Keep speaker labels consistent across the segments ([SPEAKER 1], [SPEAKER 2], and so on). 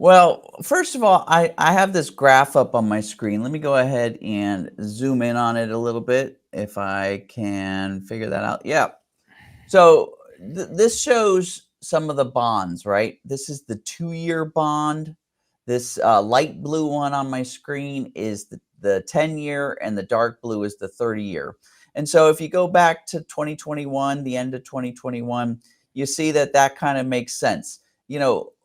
[SPEAKER 1] Well, first of all, I have this graph up on my screen. Let me go ahead and zoom in on it a little bit if I can figure that out. Yeah. So this shows some of the bonds, right? This is the 2-year bond. This light blue one on my screen is the 10-year, and the dark blue is the 30-year. And so if you go back to 2021, the end of 2021, you see that that kind of makes sense.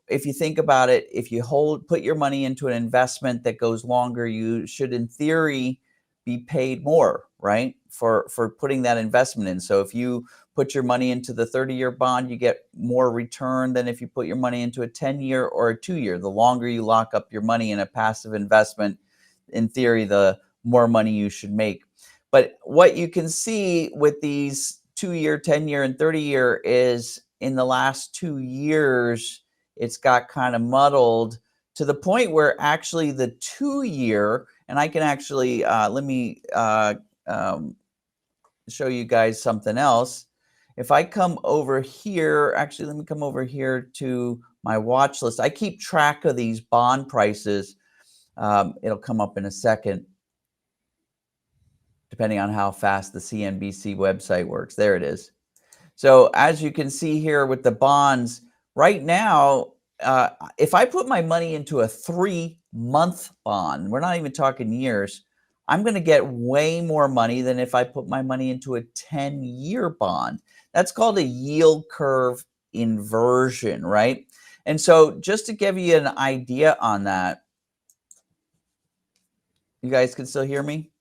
[SPEAKER 1] If you think about it, if you put your money into an investment that goes longer, you should, in theory, be paid more, right? For putting that investment in. So if you put your money into the 30-year bond, you get more return than if you put your money into a 10-year or a 2-year. The longer you lock up your money in a passive investment, in theory, the more money you should make. But what you can see with these 2-year, 10-year, and 30-year is in the last 2 years, it's got kind of muddled to the point where actually the 2-year, and I can actually, let me show you guys something else. If I come over here, actually, let me come over here to my watch list. I keep track of these bond prices. It'll come up in a second, depending on how fast the CNBC website works. There it is. So as you can see here with the bonds, right now, if I put my money into a 3-month bond, we're not even talking years, I'm going to get way more money than if I put my money into a 10-year bond. That's called a yield curve inversion, right? And so just to give you an idea on that, you guys can still hear me?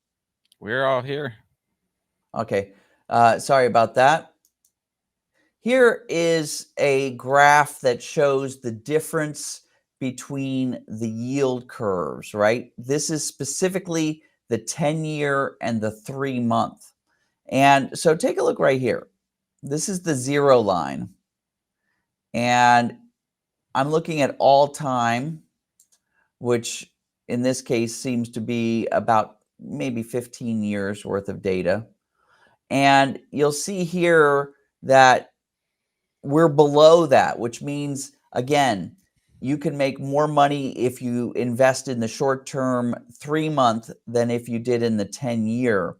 [SPEAKER 2] We're all here.
[SPEAKER 1] Okay. Sorry about that. Here is a graph that shows the difference between the yield curves, right? This is specifically the 10-year and the 3-month. And so take a look right here. This is the 0 line. And I'm looking at all time, which in this case seems to be about maybe 15 years worth of data. And you'll see here that we're below that, which means, again, you can make more money if you invest in the short-term 3-month than if you did in the 10-year.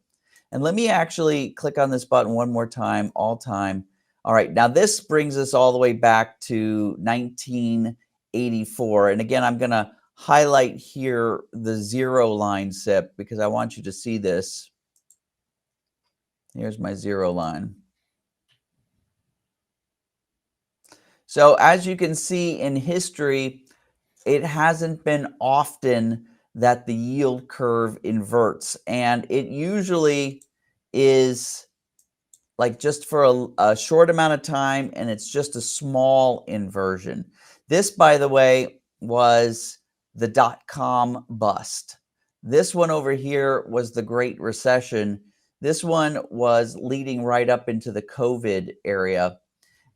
[SPEAKER 1] And let me actually click on this button one more time, all time. All right, now this brings us all the way back to 1984. And again, I'm going to highlight here the 0 line SIP because I want you to see this. Here's my 0 line. So as you can see in history, it hasn't been often that the yield curve inverts. And it usually is like just for a short amount of time, and it's just a small inversion. This, by the way, was the dot-com bust. This one over here was the Great Recession. This one was leading right up into the COVID area.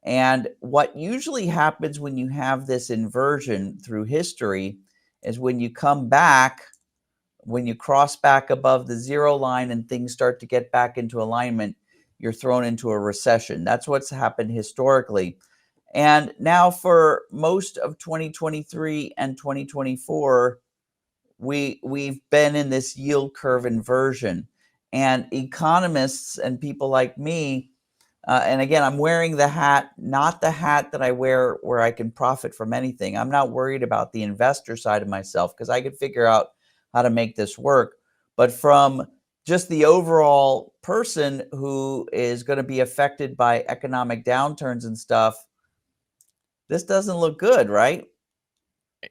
[SPEAKER 1] And what usually happens when you have this inversion through history is when you come back, when you cross back above the 0 line and things start to get back into alignment, you're thrown into a recession. That's what's happened historically. And now for most of 2023 and 2024, we've been in this yield curve inversion. And economists and people like me, and again, I'm wearing the hat, not the hat that I wear where I can profit from anything. I'm not worried about the investor side of myself because I could figure out how to make this work. But from just the overall person who is going to be affected by economic downturns and stuff, this doesn't look good, right?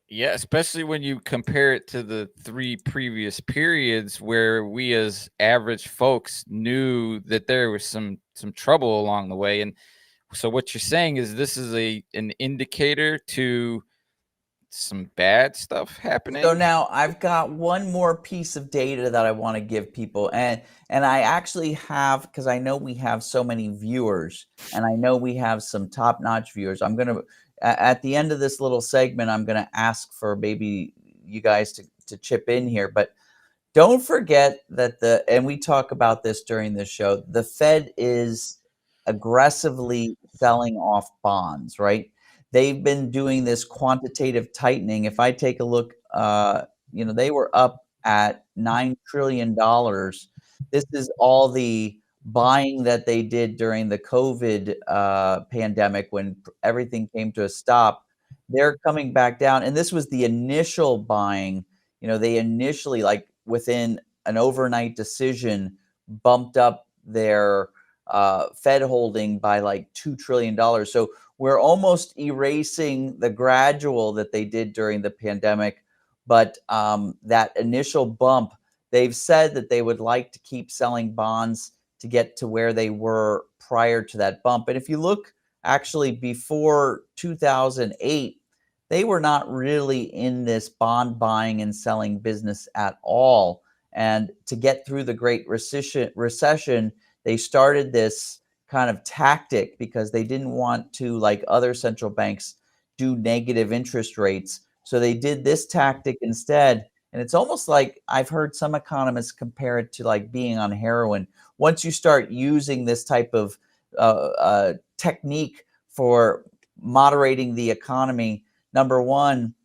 [SPEAKER 2] Yeah, especially when you compare it to the 3 previous periods where we as average folks knew that there was some trouble along the way. And so what you're saying is this is an indicator to some bad stuff
[SPEAKER 1] So
[SPEAKER 2] happening?
[SPEAKER 1] now I've got one more piece of data that I want to give people, and I actually have, because I know we have so many viewers, and I know we have some top-notch viewers. I'm gonna at the end of this little segment, I'm gonna ask for maybe you guys to chip in here, but don't forget that and we talk about this during this show, the Fed is aggressively selling off bonds, right? they've been doing this quantitative tightening. If I take a look, they were up at $9 trillion. This is all the buying that they did during the COVID pandemic when everything came to a stop. They're coming back down, and this was the initial buying. They initially, like within an overnight decision, bumped up their Fed holding by like $2 trillion. So we're almost erasing the gradual that they did during the pandemic, but that initial bump, they've said that they would like to keep selling bonds to get to where they were prior to that bump. And if you look actually before 2008, they were not really in this bond buying and selling business at all. And to get through the Great Recession, they started this kind of tactic because they didn't want to, like other central banks, do negative interest rates. So they did this tactic instead. And it's almost like I've heard some economists compare it to like being on heroin. Once you start using this type of technique for moderating the economy, number one,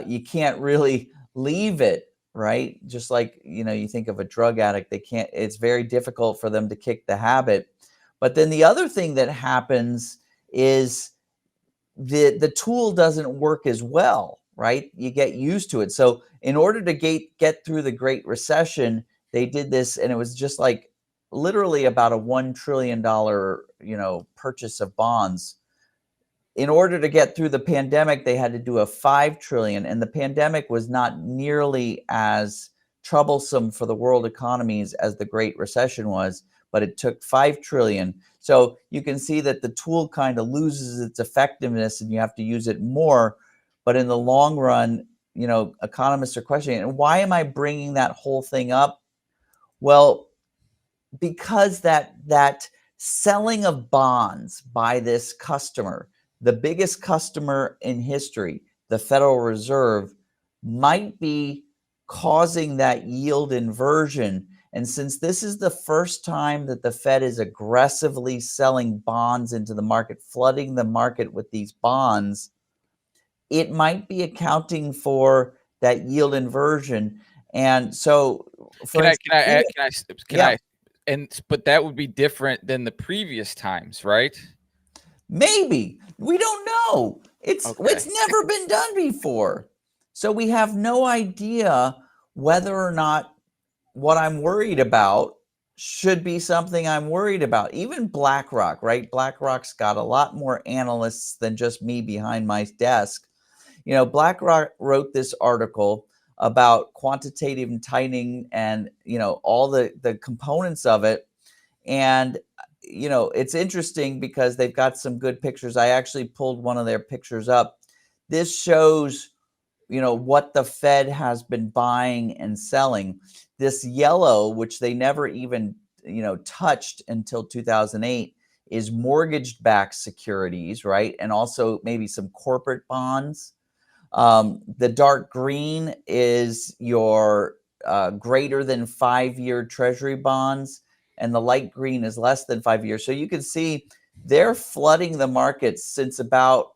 [SPEAKER 1] you can't really leave it, right? Just like, you think of a drug addict, it's very difficult for them to kick the habit. But then the other thing that happens is the tool doesn't work as well, right? You get used to it. So in order to get through the Great Recession, they did this, and it was just like literally about a $1 trillion, purchase of bonds. In order to get through the pandemic, they had to do a 5 trillion, and the pandemic was not nearly as troublesome for the world economies as the Great Recession was, but it took 5 trillion. So you can see that the tool kind of loses its effectiveness and you have to use it more. But in the long run, economists are questioning, and why am I bringing that whole thing up? Well, because that selling of bonds by this customer, the biggest customer in history, the Federal Reserve, might be causing that yield inversion. And since this is the first time that the Fed is aggressively selling bonds into the market, flooding the market with these bonds, it might be accounting for that yield inversion. And so, for
[SPEAKER 2] Can I
[SPEAKER 1] instance,
[SPEAKER 2] can I add, can I can
[SPEAKER 1] yeah,
[SPEAKER 2] I but that would be different than the previous times, right?
[SPEAKER 1] maybe. We don't know. It's
[SPEAKER 2] Okay.
[SPEAKER 1] never been done before. So we have no idea whether or not what I'm worried about should be something I'm worried about. Even BlackRock, right? BlackRock's got a lot more analysts than just me behind my desk. BlackRock wrote this article about quantitative and tightening and, all the components of it. And it's interesting because they've got some good pictures. I actually pulled one of their pictures up. This shows, what the Fed has been buying and selling. This yellow, which they never even, touched until 2008, is mortgage backed securities, right? And also maybe some corporate bonds. The dark green is your greater than 5-year treasury bonds, and the light green is less than 5 years. So you can see they're flooding the markets since about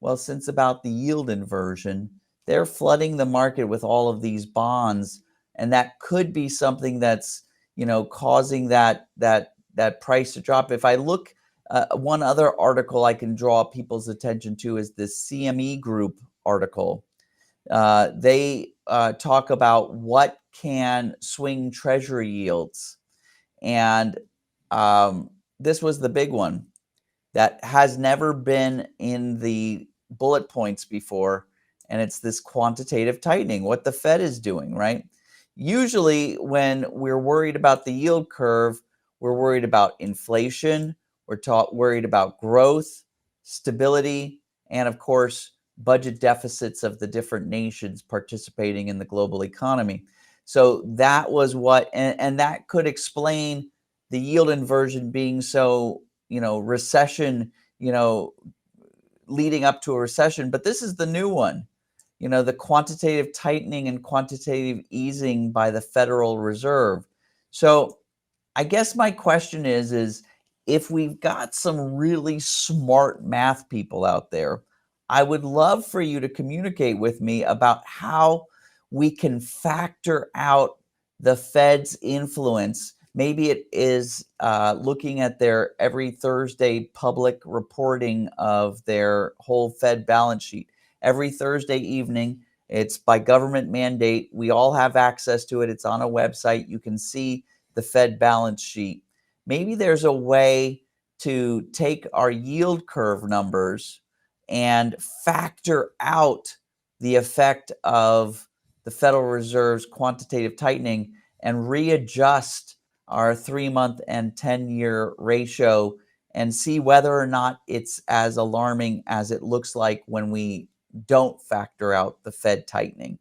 [SPEAKER 1] the yield inversion. They're flooding the market with all of these bonds, and that could be something that's causing that price to drop. If I look, one other article I can draw people's attention to is this CME Group article. They talk about what can swing treasury yields, and this was the big one that has never been in the bullet points before, and it's this quantitative tightening, what the Fed is doing, right? Usually when we're worried about the yield curve, we're worried about inflation, worried about growth, stability, and of course, budget deficits of the different nations participating in the global economy. So that was and that could explain the yield inversion being so, recession, leading up to a recession. But this is the new one, the quantitative tightening and quantitative easing by the Federal Reserve. So I guess my question is if we've got some really smart math people out there I would love for you to communicate with me about how we can factor out the Fed's influence. Maybe it is looking at their every Thursday public reporting of their whole Fed balance sheet. Every Thursday evening, it's by government mandate. We all have access to it. It's on a website. You can see the Fed balance sheet. Maybe there's a way to take our yield curve numbers and factor out the effect of the Federal Reserve's quantitative tightening and readjust our 3-month and 10-year ratio and see whether or not it's as alarming as it looks like when we don't factor out the Fed tightening.